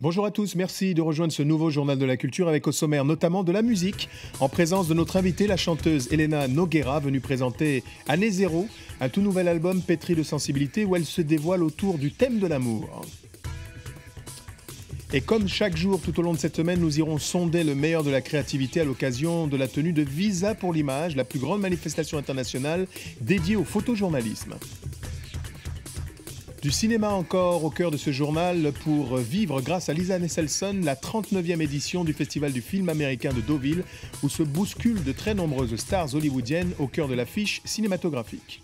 Bonjour à tous, merci de rejoindre ce nouveau journal de la culture avec au sommaire notamment de la musique, en présence de notre invitée, la chanteuse Elena Noguera, venue présenter Année Zéro, un tout nouvel album pétri de sensibilité où elle se dévoile autour du thème de l'amour. Et comme chaque jour tout au long de cette semaine, nous irons sonder le meilleur de la créativité à l'occasion de la tenue de Visa pour l'image, la plus grande manifestation internationale dédiée au photojournalisme. Du cinéma encore au cœur de ce journal pour vivre grâce à Lisa Nesselson la 39e édition du Festival du film américain de Deauville où se bousculent de très nombreuses stars hollywoodiennes au cœur de l'affiche cinématographique.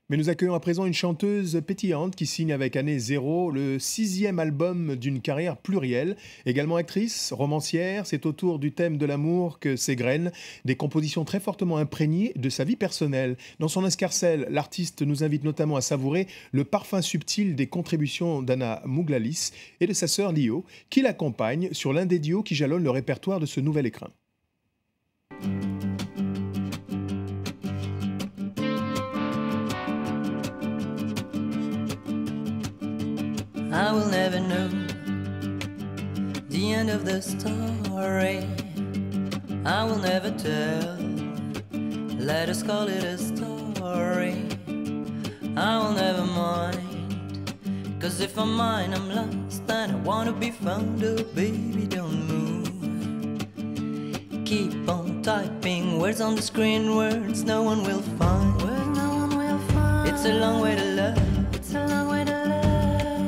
Mais nous accueillons à présent une chanteuse pétillante qui signe avec Année Zéro le 6e album d'une carrière plurielle. Également actrice, romancière, c'est autour du thème de l'amour que s'égrènent des compositions très fortement imprégnées de sa vie personnelle. Dans son escarcelle, l'artiste nous invite notamment à savourer le parfum subtil des contributions d'Anna Mouglalis et de sa sœur Lio, qui l'accompagne sur l'un des duos qui jalonnent le répertoire de ce nouvel écrin. I will never know the end of the story. I will never tell. Let us call it a story. I will never mind. Cause if I'm mine, I'm lost and I wanna be found. Oh baby, don't move. Keep on typing words on the screen, words no one will find. Words no one will find. It's a long way to love. It's a long way to love.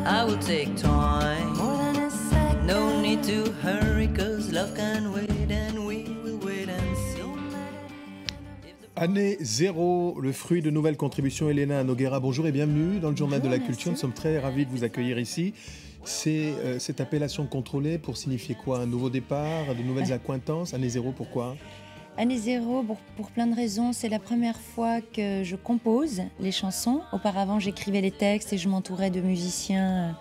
I will take time, more than a second. No need to hurry, cause love can wait and we will wait and see. Année Zéro, le fruit de nouvelles contributions. Elena Noguera, bonjour et bienvenue dans le Journal Bonjour, de la Culture. merci. Nous sommes très ravis de vous accueillir ici. C'est cette appellation contrôlée pour signifier quoi? Un nouveau départ, de nouvelles accointances? Année Zéro, pourquoi? Année Zéro, pour plein de raisons. C'est la première fois que je compose les chansons. Auparavant, j'écrivais les textes et je m'entourais de musiciens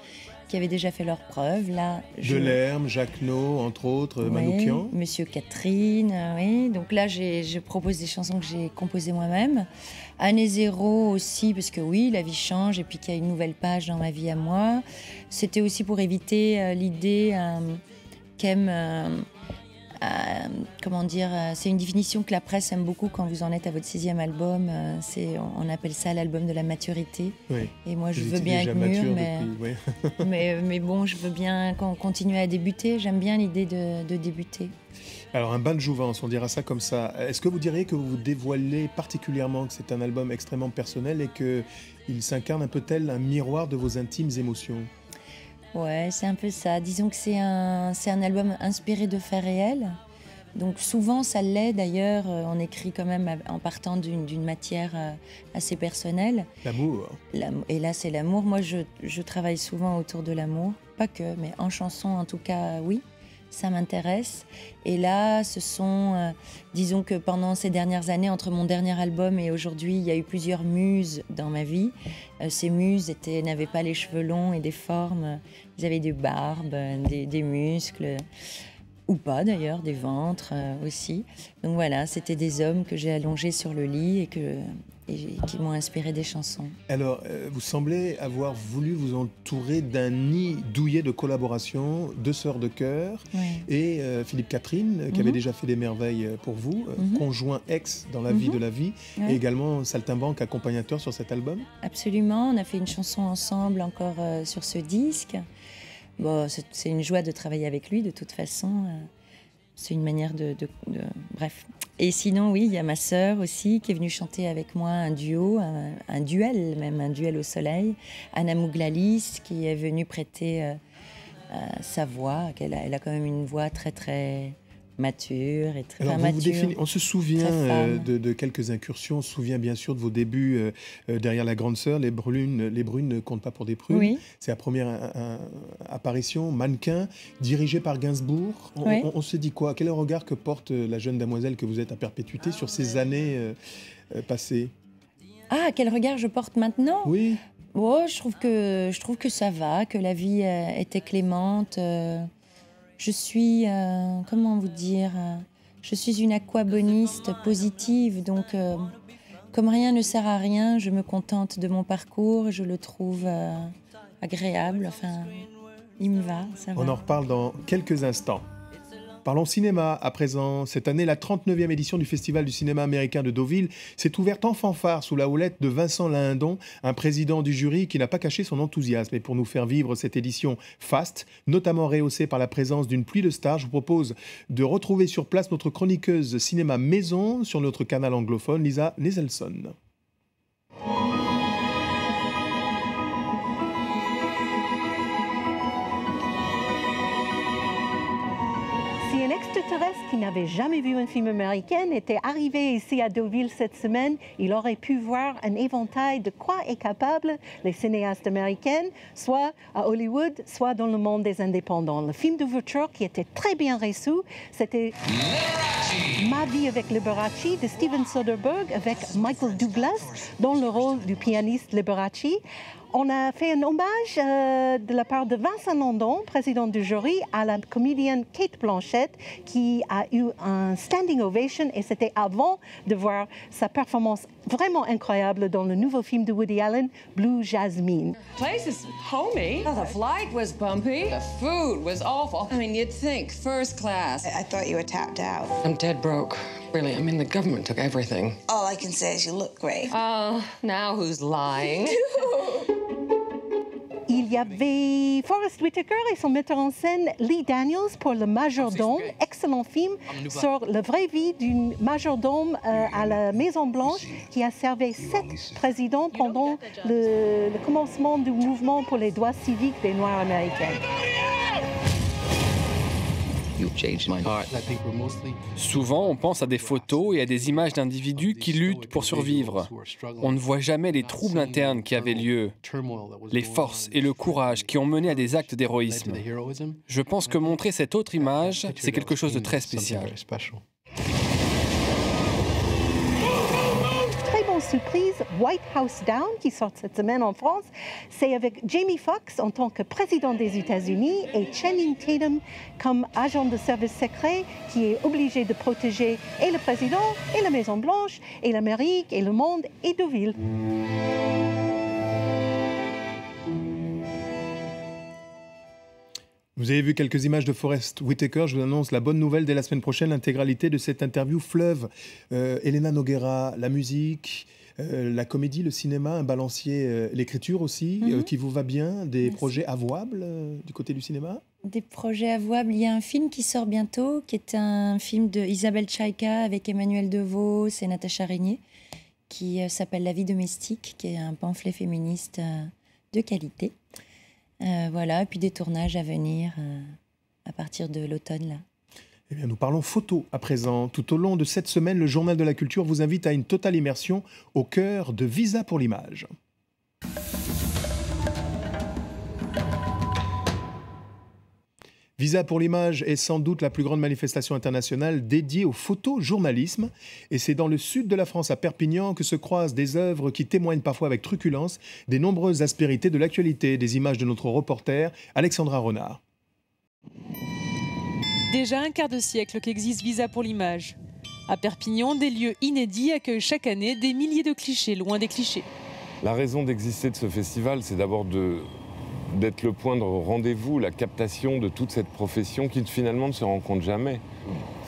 qui avaient déjà fait leurs preuves. Là, Delerme, Jacquenot, entre autres, oui, Manoukian. Monsieur Catherine, oui. Donc là, je propose des chansons que j'ai composées moi-même. Année Zéro aussi, parce que oui, la vie change et puis qu'il y a une nouvelle page dans ma vie à moi. C'était aussi pour éviter l'idée qu'aime... comment dire, c'est une définition que la presse aime beaucoup quand vous en êtes à votre 6e album. On appelle ça l'album de la maturité. Oui. Et moi, je Vous veux étiez bien déjà être mûre, mature mais, depuis, oui. mais bon, je veux bien continuer à débuter. J'aime bien l'idée de débuter. Alors, un bain de jouvence, on dira ça comme ça. Est-ce que vous diriez que vous dévoilez particulièrement que c'est un album extrêmement personnel et qu'il s'incarne un peu tel un miroir de vos intimes émotions? Ouais, c'est un peu ça. Disons que c'est un album inspiré de faits réels. Donc souvent, ça l'est d'ailleurs. On écrit quand même en partant d'une matière assez personnelle. L'amour. Et là, c'est l'amour. Moi, je travaille souvent autour de l'amour. Pas que, mais en chanson, en tout cas, oui. Ça m'intéresse. Et là, disons que pendant ces dernières années, entre mon dernier album et aujourd'hui, il y a eu plusieurs muses dans ma vie. Ces muses n'avaient pas les cheveux longs et des formes. Ils avaient des barbes, des muscles, ou pas d'ailleurs, des ventres aussi. Donc voilà, c'était des hommes que j'ai allongés sur le lit et qui m'ont inspiré des chansons. Alors, vous semblez avoir voulu vous entourer d'un nid douillet de collaboration, deux sœurs de cœur, Oui. et Philippe Catherine, qui avait déjà fait des merveilles pour vous, conjoint ex dans la vie de la vie, Ouais. et également saltimbanque accompagnateur sur cet album. Absolument, on a fait une chanson ensemble encore sur ce disque. Bon, c'est une joie de travailler avec lui de toute façon. C'est une manière bref. Et sinon, oui, il y a ma sœur aussi qui est venue chanter avec moi un duo, un duel même, un duel au soleil. Anna Mouglalis qui est venue prêter sa voix. Elle a quand même une voix très très mature et très Alors, mature. on se souvient très femme. de quelques incursions, on se souvient bien sûr de vos débuts derrière la grande sœur, les brunes ne comptent pas pour des prunes. Oui. C'est la première apparition, mannequin, dirigée par Gainsbourg. Oui. On se dit quoi? Quel est le regard que porte la jeune demoiselle que vous êtes à perpétuité sur ces années passées? Ah, quel regard je porte maintenant? Oui. Oh, je trouve que ça va, que la vie était clémente. Je suis, comment vous dire, je suis une aquaboniste positive, donc comme rien ne sert à rien, je me contente de mon parcours, je le trouve agréable. Enfin, il me va, ça va. On en reparle dans quelques instants. Parlons cinéma à présent. Cette année, la 39e édition du Festival du cinéma américain de Deauville s'est ouverte en fanfare sous la houlette de Vincent Lindon, un président du jury qui n'a pas caché son enthousiasme. Et pour nous faire vivre cette édition faste, notamment rehaussée par la présence d'une pluie de stars, je vous propose de retrouver sur place notre chroniqueuse cinéma maison sur notre canal anglophone, Lisa Neselson. Si un extraterrestre qui n'avait jamais vu un film américain était arrivé ici à Deauville cette semaine, il aurait pu voir un éventail de quoi est capable les cinéastes américains, soit à Hollywood, soit dans le monde des indépendants. Le film d'ouverture qui était très bien reçu, c'était Ma vie avec Liberace de Steven Soderbergh avec Michael Douglas dans le rôle du pianiste Liberace. On a fait un hommage de la part de Vincent Lindon, président du jury, à la comédienne Cate Blanchett, qui a eu un standing ovation, et c'était avant de voir sa performance vraiment incroyable dans le nouveau film de Woody Allen, Blue Jasmine. The place is homey. Oh, the flight was bumpy. The food was awful. I mean, you'd think first class. I thought you were tapped out. I'm dead broke. Really, I mean, the government took everything. All I can say is you look great. Now who's lying? Il y avait Forest Whitaker et son metteur en scène Lee Daniels pour Le Majordome, excellent film sur la vraie vie d'un majordome à la Maison-Blanche qui a servi 7 présidents pendant le commencement du mouvement pour les droits civiques des Noirs américains. Souvent, on pense à des photos et à des images d'individus qui luttent pour survivre. On ne voit jamais les troubles internes qui avaient lieu, les forces et le courage qui ont mené à des actes d'héroïsme. Je pense que montrer cette autre image, c'est quelque chose de très spécial. Surprise, White House Down, qui sort cette semaine en France, c'est avec Jamie Foxx en tant que président des États-Unis et Channing Tatum comme agent de service secret qui est obligé de protéger et le président et la Maison-Blanche et l'Amérique et le monde et Deauville. Vous avez vu quelques images de Forest Whitaker. Je vous annonce la bonne nouvelle dès la semaine prochaine, l'intégralité de cette interview fleuve. Elena Noguera, la musique, la comédie, le cinéma, un balancier, l'écriture aussi, qui vous va bien, des projets avouables du côté du cinéma? Des projets avouables. Il y a un film qui sort bientôt, qui est un film de Isabelle Tchaïka avec Emmanuel Devos et Natacha Régnier, qui s'appelle La vie domestique, qui est un pamphlet féministe de qualité. Voilà, et puis des tournages à venir à partir de l'automne, là. Eh bien, nous parlons photo à présent. Tout au long de cette semaine, le Journal de la Culture vous invite à une totale immersion au cœur de Visa pour l'image. Visa pour l'image est sans doute la plus grande manifestation internationale dédiée au photojournalisme. Et c'est dans le sud de la France, à Perpignan, que se croisent des œuvres qui témoignent parfois avec truculence des nombreuses aspérités de l'actualité. Des images de notre reporter Alexandra Renard. Déjà un quart de siècle qu'existe Visa pour l'image. À Perpignan, des lieux inédits accueillent chaque année des milliers de clichés, loin des clichés. La raison d'exister de ce festival, c'est d'abord d'être le point de rendez-vous, la captation de toute cette profession qui finalement ne se rencontre jamais.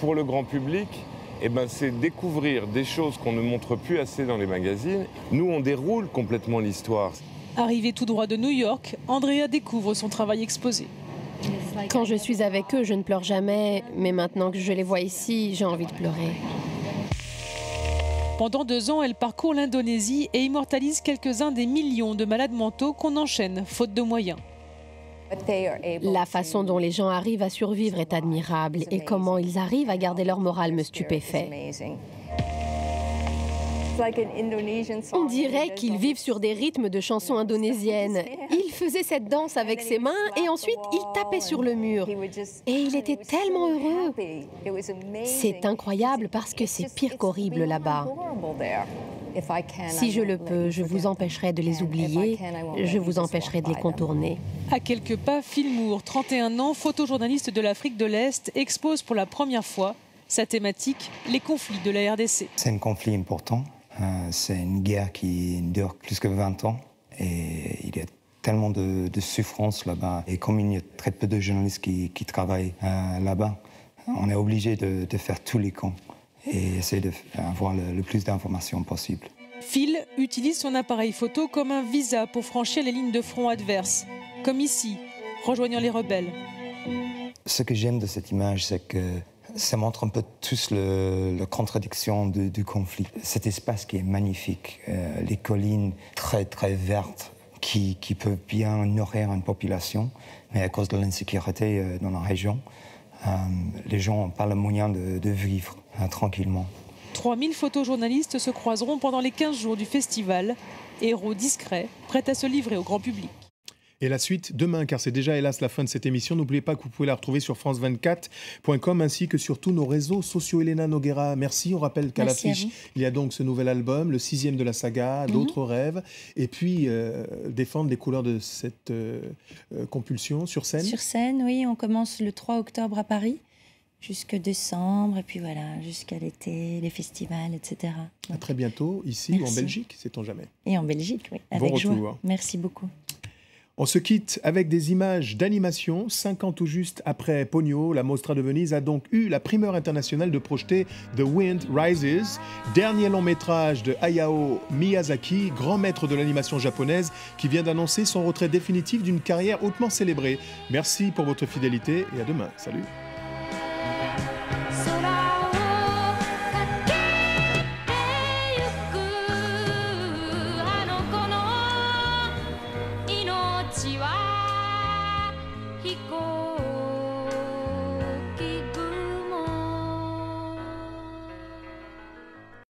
Pour le grand public, c'est découvrir des choses qu'on ne montre plus assez dans les magazines. Nous, on déroule complètement l'histoire. Arrivée tout droit de New York, Andrea découvre son travail exposé. Quand je suis avec eux, je ne pleure jamais, mais maintenant que je les vois ici, j'ai envie de pleurer. Pendant 2 ans, elle parcourt l'Indonésie et immortalise quelques-uns des millions de malades mentaux qu'on enchaîne, faute de moyens. La façon dont les gens arrivent à survivre est admirable et comment ils arrivent à garder leur morale me stupéfait. On dirait qu'ils vivent sur des rythmes de chansons indonésiennes. Il faisait cette danse avec ses mains et ensuite il tapait sur le mur. Et il était tellement heureux. C'est incroyable parce que c'est pire qu'horrible là-bas. Si je le peux, je vous empêcherai de les oublier, je vous empêcherai de les contourner. À quelques pas, Phil Moore, 31 ans, photojournaliste de l'Afrique de l'Est, expose pour la première fois sa thématique, les conflits de la RDC. C'est un conflit important. C'est une guerre qui dure plus que 20 ans et il y a tellement de souffrance là-bas. Et comme il y a très peu de journalistes qui travaillent là-bas, on est obligé de faire tous les camps et essayer d'avoir le plus d'informations possible. Phil utilise son appareil photo comme un visa pour franchir les lignes de front adverses, comme ici, rejoignant les rebelles. Ce que j'aime de cette image, c'est que ça montre un peu tous la contradiction du conflit. Cet espace qui est magnifique, les collines très très vertes qui peuvent bien nourrir une population, mais à cause de l'insécurité dans la région, les gens n'ont pas le moyen de vivre tranquillement. 3000 photojournalistes se croiseront pendant les 15 jours du festival, héros discrets, prêts à se livrer au grand public. Et la suite demain, car c'est déjà hélas la fin de cette émission. N'oubliez pas que vous pouvez la retrouver sur france24.com ainsi que sur tous nos réseaux sociaux. Elena Noguera, merci. On rappelle qu'à l'affiche, il y a donc ce nouvel album, le 6e de la saga, d'autres rêves. Et puis, défendre les couleurs de cette compulsion sur scène. Sur scène, oui. On commence le 3 octobre à Paris, jusque décembre. Et puis voilà, jusqu'à l'été, les festivals, etc. Donc, à très bientôt, ici ou en Belgique, sait-on jamais. Et en Belgique, oui. Bon Avec joie. retour. Merci beaucoup. On se quitte avec des images d'animation. 5 ans tout juste après Ponyo, la Mostra de Venise a donc eu la primeur internationale de projeter The Wind Rises, dernier long métrage de Hayao Miyazaki, grand maître de l'animation japonaise, qui vient d'annoncer son retrait définitif d'une carrière hautement célébrée. Merci pour votre fidélité et à demain. Salut.